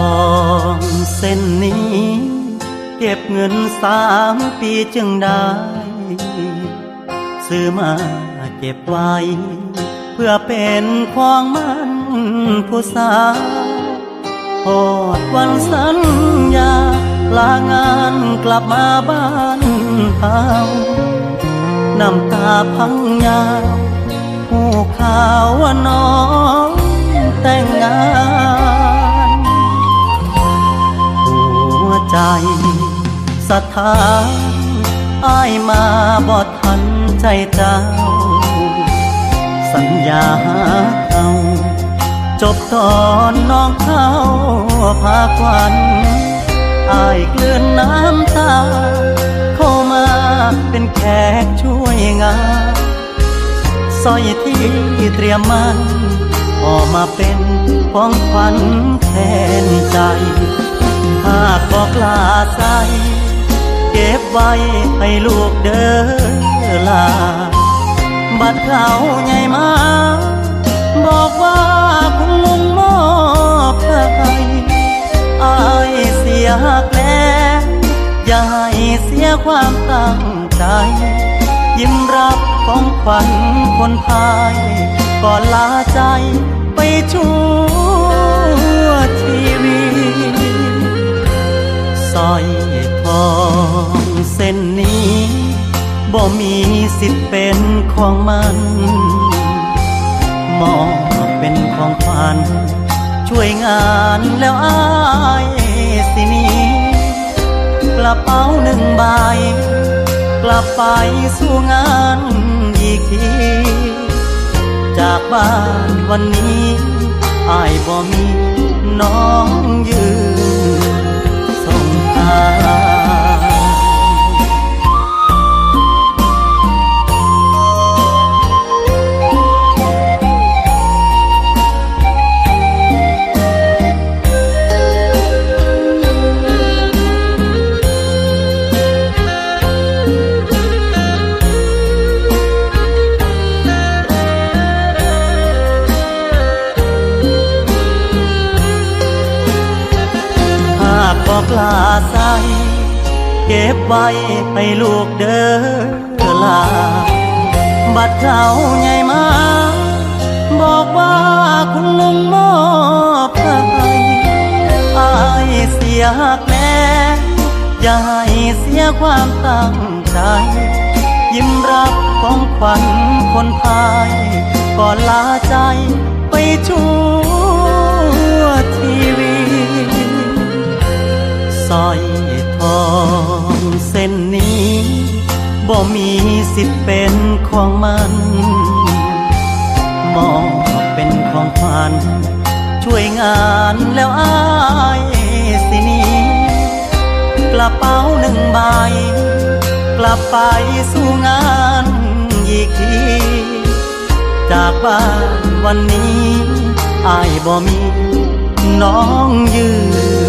องเส้นนี้เก็บเงิน3 ปีจึงได้ซื้อมาเก็บไว้เพื่อเป็นของมันผู้สาวโอดวันสัญญาลางานกลับมาบ้านเฮาน้ำตาพังยาวหูข่าวว่าน้องแต่งงานหัวใจสถานอ้ายมาบอดทันใจเจ้าสัญญาเอาจบตอนน้องเข้าพาควันอ้ายเกลื่อนน้ำตาเข้ามาเป็นแขกช่วยงานสร้อยที่เตรียมมันออกมาเป็นของขวัญแทนใจหากบอกลาใจเก็บไว้ให้ลูกเด้อลาบัดเขาใหญ่มาบอกว่าคุณลุงมอบให้อ้ายเสียหักแล้วอย่าให้เสียความตั้งใจยิ้มรับของขวัญคนไทยก่อนลาใจไปชั่วชีวิตสร้อยทองเส้นนี้บ่มีสิทธิ์เป็นของมันมอบเป็นของขวัญช่วยงานแล้วอ้ายสินี้กระเป๋า1 ใบกลับไปสู่งานอีกทีจากบ้านวันนี้อ้ายบ่มีน้องยืนส่งทางบอกลาใส่เก็บไว้ให้ลูกเด้อลาบัดเขาใหญ่มาบอกว่าคุณลุงมอบให้อ้ายเสียหักแล้วอย่าให้เสียความตั้งใจยิ้มรับของขวัญคนไทยก่อนลาใจไปชั่วชีวิตสร้อยทองเส้นนี้บ่มีสิทธิ์เป็นของมันมอบเป็นของขวัญช่วยงานแล้วอ้ายสินี้กระเป๋า1 ใบกลับไปสู่งานอีกทีจากบ้านวันนี้อ้ายบ่มีน้องยืน